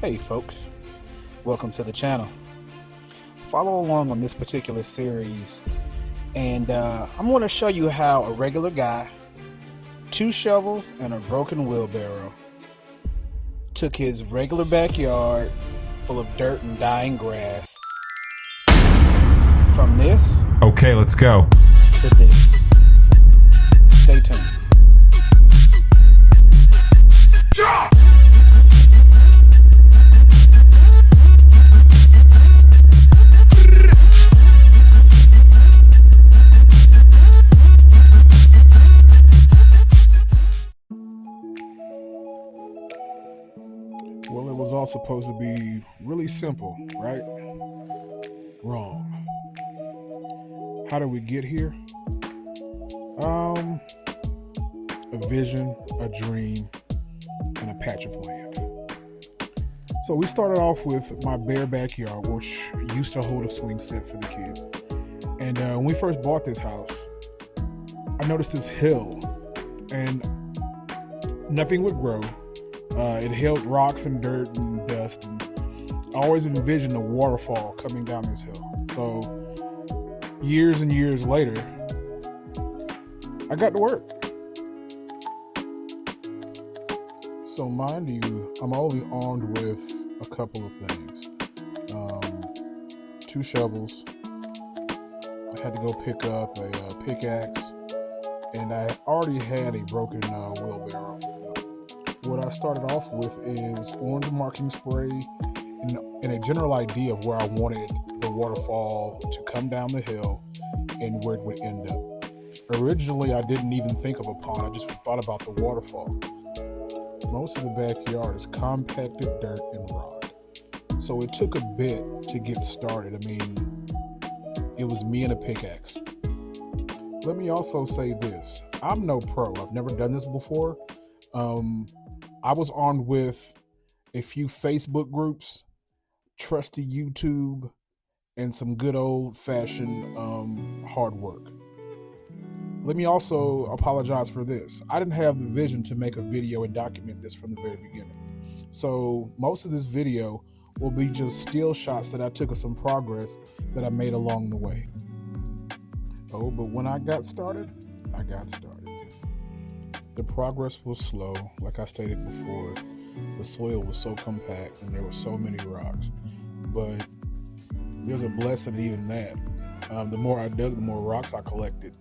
Hey folks, welcome to the channel. Follow along on this particular series and I'm going to show you how a regular guy, 2 shovels and a broken wheelbarrow, took his regular backyard full of dirt and dying grass from this Okay, let's go. to this. Stay tuned. Well, it was all supposed to be really simple, right? Wrong. How did we get here? A vision, a dream, and a patch of land. So we started off with my bare backyard, which used to hold a swing set for the kids. And when we first bought this house, I noticed this hill, and nothing would grow. It held rocks and dirt and dust, and I always envisioned a waterfall coming down this hill. So years and years later, I got to work. So mind you, I'm only armed with a couple of things. 2 shovels. I had to go pick up a pickaxe, and I already had a broken wheelbarrow. What I started off with is orange marking spray and a general idea of where I wanted the waterfall to come down the hill and where it would end up. Originally, I didn't even think of a pond. I just thought about the waterfall. Most of the backyard is compacted dirt and rock. So it took a bit to get started. I mean, it was me and a pickaxe. Let me also say this. I'm no pro. I've never done this before. I was armed with a few Facebook groups, trusty YouTube, and some good old-fashioned hard work. Let me also apologize for this. I didn't have the vision to make a video and document this from the very beginning. So most of this video will be just still shots that I took of some progress that I made along the way. Oh, but when I got started, I got started. The progress was slow. Like I stated before, the soil was so compact and there were so many rocks. But there's a blessing in even that. The more I dug, the more rocks I collected.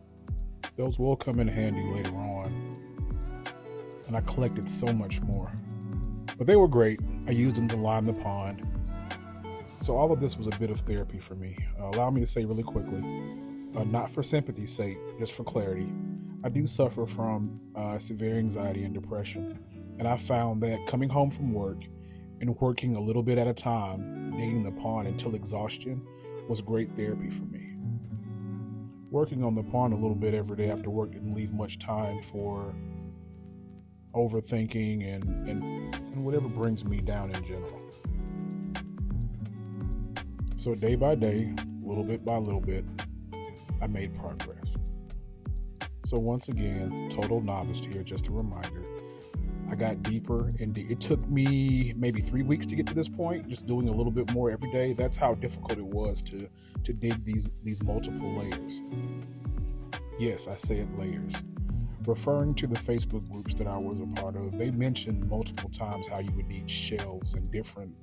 Those will come in handy later on. And I collected so much more. But they were great. I used them to line the pond. So all of this was a bit of therapy for me. Allow me to say really quickly, not for sympathy's sake, just for clarity, I do suffer from severe anxiety and depression. And I found that coming home from work and working a little bit at a time, digging the pond until exhaustion, was great therapy for me. Working on the pond a little bit every day after work didn't leave much time for overthinking and whatever brings me down in general. So day by day, little bit by little bit, I made progress. So once again, total novice here, just a reminder. I got deeper and it took me maybe 3 weeks to get to this point, just doing a little bit more every day. That's how difficult it was to dig these multiple layers. Yes, I said layers. Referring to the Facebook groups that I was a part of, they mentioned multiple times how you would need shelves and different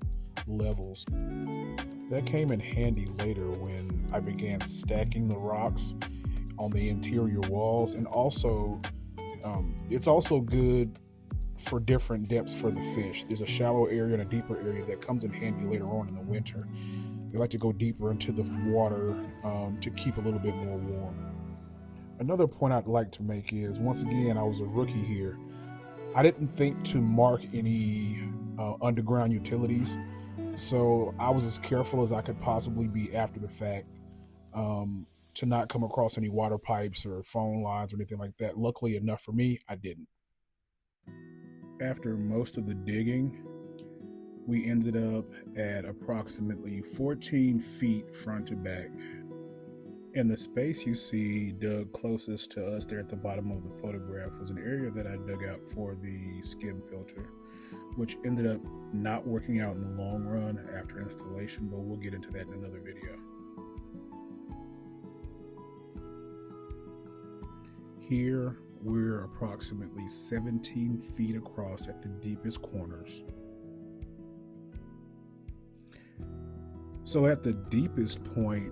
levels. That came in handy later when I began stacking the rocks on the interior walls, and also it's also good for different depths for the fish. There's a shallow area and a deeper area that comes in handy later on in the winter. They like to go deeper into the water to keep a little bit more warm. Another point I'd like to make is, once again, I was a rookie here. I didn't think to mark any underground utilities, so I was as careful as I could possibly be after the fact to not come across any water pipes or phone lines or anything like that. Luckily enough for me, I didn't. After most of the digging, we ended up at approximately 14 feet front to back. And the space you see dug closest to us there at the bottom of the photograph was an area that I dug out for the skim filter. which ended up not working out in the long run after installation, but we'll get into that in another video. Here, we're approximately 17 feet across at the deepest corners. So at the deepest point,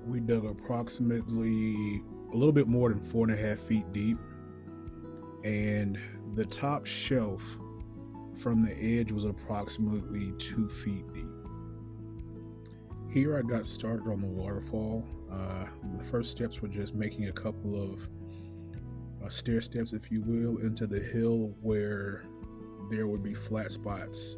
we dug approximately a little bit more than 4.5 feet deep, and the top shelf from the edge was approximately 2 feet deep. Here I got started on the waterfall. The first steps were just making a couple of stair steps, if you will, into the hill where there would be flat spots.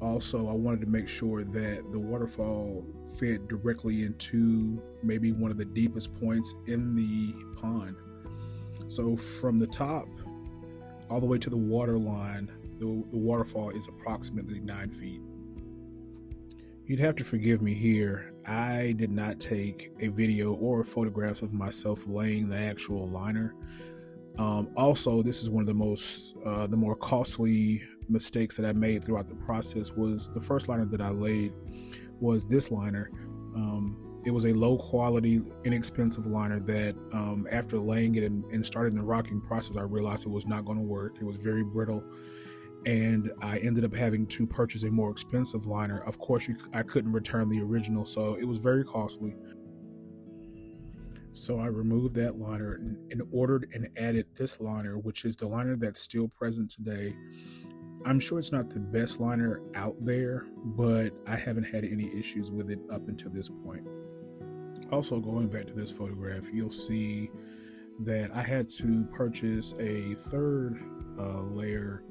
Also, I wanted to make sure that the waterfall fed directly into maybe one of the deepest points in the pond. So from the top all the way to the water line, the waterfall is approximately 9 feet. You'd have to forgive me here. I did not take a video or photographs of myself laying the actual liner. Also, this is one of the more costly mistakes that I made throughout the process. Was the first liner that I laid was this liner. It was a low quality, inexpensive liner that after laying it and starting the rocking process, I realized it was not going to work. It was very brittle, and I ended up having to purchase a more expensive liner. Of course, I couldn't return the original, so it was very costly. So I removed that liner and ordered and added this liner, which is the liner that's still present today. I'm sure it's not the best liner out there, but I haven't had any issues with it up until this point. Also, going back to this photograph, you'll see that I had to purchase a third layer,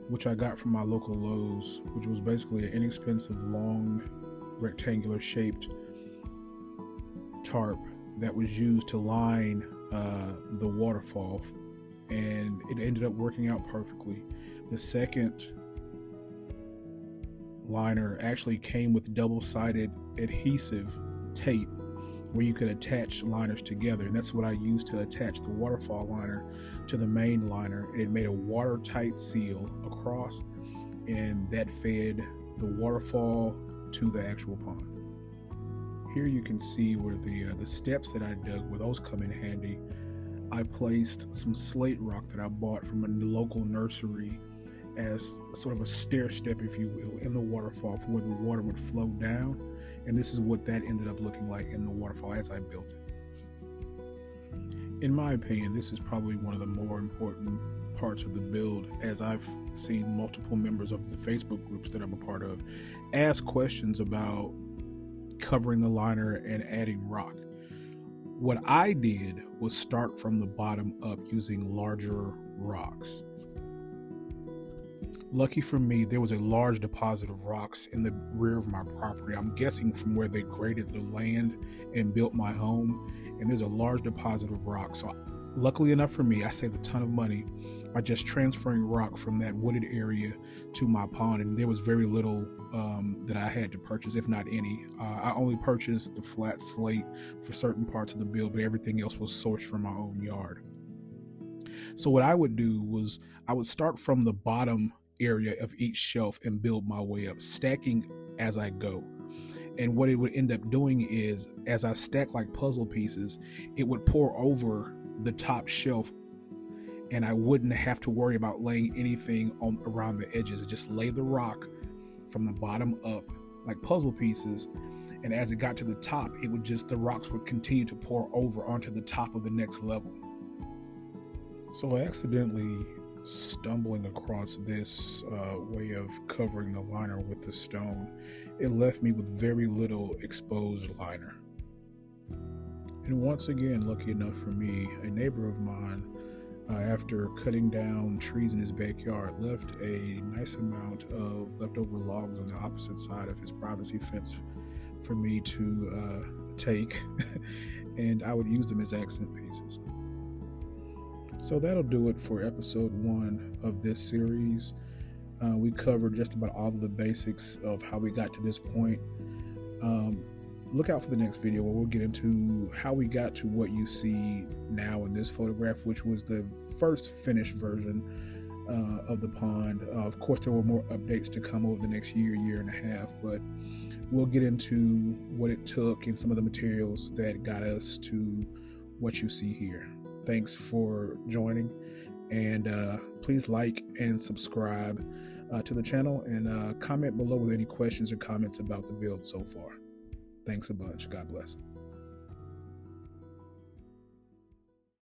which I got from my local Lowe's, which was basically an inexpensive, long, rectangular shaped tarp that was used to line the waterfall, and it ended up working out perfectly. The second liner actually came with double-sided adhesive tape where you could attach liners together, and that's what I used to attach the waterfall liner to the main liner, and it made a watertight seal across, and that fed the waterfall to the actual pond. Here you can see where the steps that I dug, where those come in handy. I placed some slate rock that I bought from a local nursery as sort of a stair step, if you will, in the waterfall from where the water would flow down, and this is what that ended up looking like in the waterfall as I built it. In my opinion, this is probably one of the more important parts of the build, as I've seen multiple members of the Facebook groups that I'm a part of ask questions about covering the liner and adding rock. What I did was start from the bottom up using larger rocks. Lucky for me, there was a large deposit of rocks in the rear of my property. I'm guessing from where they graded the land and built my home, and there's a large deposit of rocks. So luckily enough for me, I saved a ton of money by just transferring rock from that wooded area to my pond, and there was very little that I had to purchase, if not any. I only purchased the flat slate for certain parts of the build, but everything else was sourced from my own yard. So what I would do was I would start from the bottom area of each shelf and build my way up, stacking as I go. And what it would end up doing is, as I stack like puzzle pieces, it would pour over the top shelf, and I wouldn't have to worry about laying anything on around the edges. Just lay the rock from the bottom up like puzzle pieces, and as it got to the top, the rocks would continue to pour over onto the top of the next level. So accidentally stumbling across this way of covering the liner with the stone, it left me with very little exposed liner. And once again, lucky enough for me, a neighbor of mine, after cutting down trees in his backyard, left a nice amount of leftover logs on the opposite side of his privacy fence for me to take, and I would use them as accent pieces. So that'll do it for episode 1 of this series. We covered just about all of the basics of how we got to this point. Look out for the next video where we'll get into how we got to what you see now in this photograph, which was the first finished version of the pond. Of course, there were more updates to come over the next year and a half, but we'll get into what it took and some of the materials that got us to what you see here. Thanks for joining, and please like and subscribe to the channel, and comment below with any questions or comments about the build so far. Thanks a bunch. God bless.